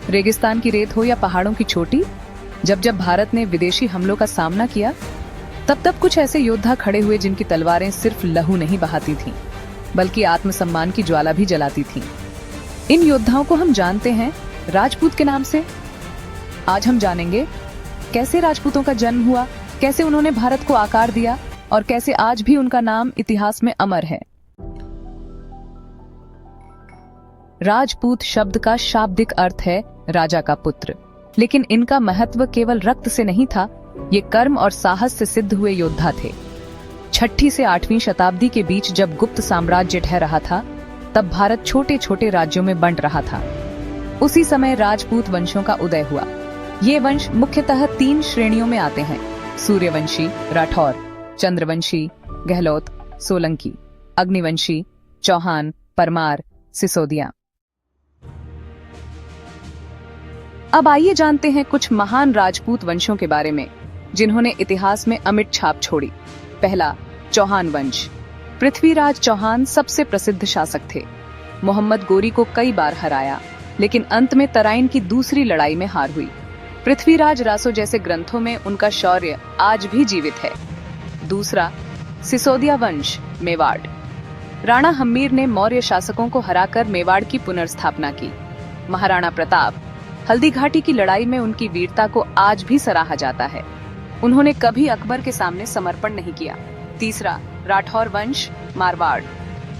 रेगिस्तान की रेत हो या पहाड़ों की चोटी, जब जब भारत ने विदेशी हमलों का सामना किया, तब तब कुछ ऐसे योद्धा खड़े हुए जिनकी तलवारें सिर्फ लहू नहीं बहाती थीं, बल्कि आत्मसम्मान की ज्वाला भी जलाती थीं। इन योद्धाओं को हम जानते हैं राजपूत के नाम से। आज हम जानेंगे कैसे राजपूतों का जन्म हुआ, कैसे उन्होंने भारत को आकार दिया और कैसे आज भी उनका नाम इतिहास में अमर है। राजपूत शब्द का शाब्दिक अर्थ है राजा का पुत्र, लेकिन इनका महत्व केवल रक्त से नहीं था, ये कर्म और साहस से सिद्ध हुए योद्धा थे। 6ठी से 8वीं शताब्दी के बीच जब गुप्त साम्राज्य ढह रहा था, तब भारत छोटे छोटे राज्यों में बंट रहा था। उसी समय राजपूत वंशों का उदय हुआ। ये वंश मुख्यतः 3 श्रेणियों में आते हैं: सूर्यवंशी, राठौर, चंद्रवंशी, गहलोत, सोलंकी, अग्निवंशी, चौहान, परमार, सिसोदिया। अब आइए जानते हैं कुछ महान राजपूत वंशों के बारे में जिन्होंने इतिहास में अमिट छाप छोड़ी। पहला, चौहान वंश। पृथ्वीराज चौहान सबसे प्रसिद्ध शासक थे। मोहम्मद गोरी को कई बार हराया, लेकिन अंत में तराइन की दूसरी लड़ाई में हार हुई। पृथ्वीराज रासो जैसे ग्रंथों में उनका शौर्य आज भी जीवित है। दूसरा, सिसोदिया वंश, मेवाड़। राणा हम्मीर ने मौर्य शासकों को हराकर मेवाड़ की पुनर्स्थापना की। महाराणा प्रताप, हल्दी घाटी की लड़ाई में उनकी वीरता को आज भी सराहा जाता है। उन्होंने कभी अकबर के सामने समर्पण नहीं किया। तीसरा, राठौर वंश, मारवाड़।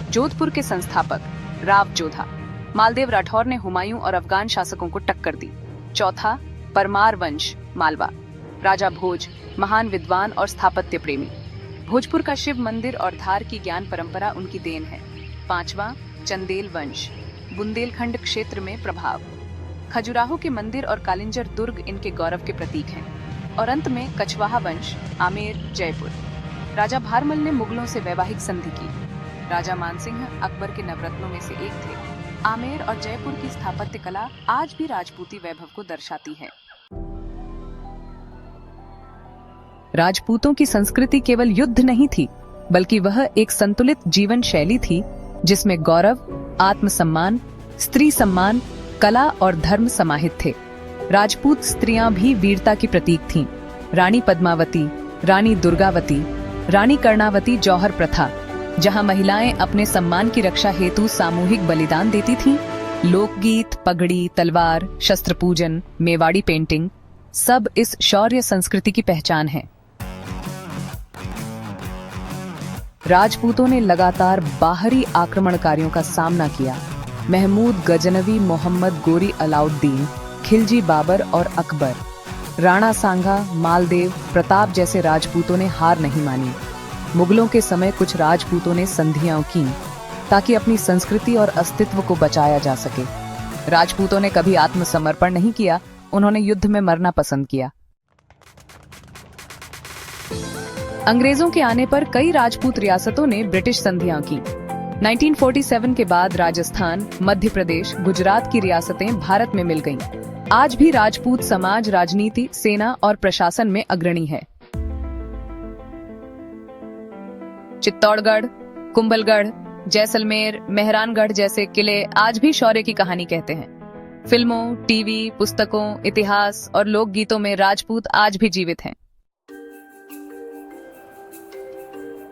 जोधपुर के संस्थापक राव जोधा मालदेव राठौर ने हुमायूं और अफगान शासकों को टक्कर दी। चौथा, परमार वंश, मालवा। राजा भोज, महान विद्वान और स्थापत्य प्रेमी। भोजपुर का शिव मंदिर और धार की ज्ञान परंपरा उनकी देन है। पांचवा, चंदेल वंश, बुंदेलखंड क्षेत्र में प्रभाव। खजुराहो के मंदिर और कालिंजर दुर्ग इनके गौरव के प्रतीक हैं। और अंत में कछवाहा वंश, आमेर, जयपुर। राजा भारमल ने मुगलों से वैवाहिक संधि की। राजा मानसिंह अकबर के नवरत्नों में से एक थे। आमेर और जयपुर की स्थापत्य कला आज भी राजपूती वैभव को दर्शाती है। राजपूतों की संस्कृति केवल युद्ध नहीं थी, बल्कि वह एक संतुलित जीवन शैली थी जिसमें गौरव, आत्मसम्मान, स्त्री सम्मान, कला और धर्म समाहित थे। राजपूत स्त्रियां भी वीरता की प्रतीक थीं। रानी पद्मावती, रानी दुर्गावती, रानी कर्णावती जौहर प्रथा, जहां महिलाएं अपने सम्मान की रक्षा हेतु सामूहिक बलिदान देती थीं। लोकगीत, पगड़ी, तलवार, शस्त्र पूजन, मेवाड़ी पेंटिंग, सब इस शौर्य संस्कृति की पहचान है। राजपूतों ने लगातार बाहरी आक्रमणकारियों का सामना किया। महमूद गजनवी, मोहम्मद गोरी, अलाउद्दीन खिलजी, बाबर और अकबर, राणा सांगा, मालदेव, प्रताप जैसे राजपूतों ने हार नहीं मानी। मुगलों के समय कुछ राजपूतों ने संधियां की ताकि अपनी संस्कृति और अस्तित्व को बचाया जा सके। राजपूतों ने कभी आत्मसमर्पण नहीं किया, उन्होंने युद्ध में मरना पसंद किया। अंग्रेजों के आने पर कई राजपूत रियासतों ने ब्रिटिश संधियां की। 1947 के बाद राजस्थान, मध्य प्रदेश, गुजरात की रियासतें भारत में मिल गईं। आज भी राजपूत समाज राजनीति, सेना और प्रशासन में अग्रणी है। चित्तौड़गढ़, कुंभलगढ़, जैसलमेर, मेहरानगढ़ जैसे किले आज भी शौर्य की कहानी कहते हैं। फिल्मों, टीवी, पुस्तकों, इतिहास और लोकगीतों में राजपूत आज भी जीवित हैं।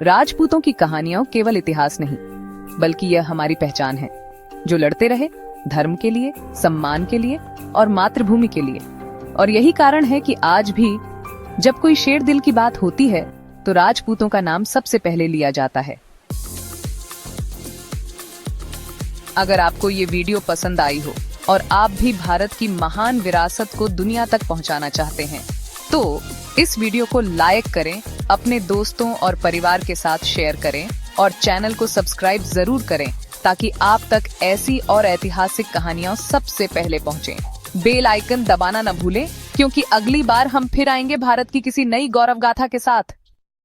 राजपूतों की कहानियां केवल इतिहास नहीं, बल्कि यह हमारी पहचान है, जो लड़ते रहे धर्म के लिए, सम्मान के लिए और मातृभूमि के लिए। और यही कारण है कि आज भी जब कोई शेर दिल की बात होती है, तो राजपूतों का नाम सबसे पहले लिया जाता है। अगर आपको ये वीडियो पसंद आई हो और आप भी भारत की महान विरासत को दुनिया तक पहुंचाना चाहते हैं, तो इस वीडियो को लाइक करें, अपने दोस्तों और परिवार के साथ शेयर करें और चैनल को सब्सक्राइब जरूर करें ताकि आप तक ऐसी और ऐतिहासिक कहानियां सबसे पहले पहुंचें। बेल आइकन दबाना न भूलें, क्योंकि अगली बार हम फिर आएंगे भारत की किसी नई गौरव गाथा के साथ।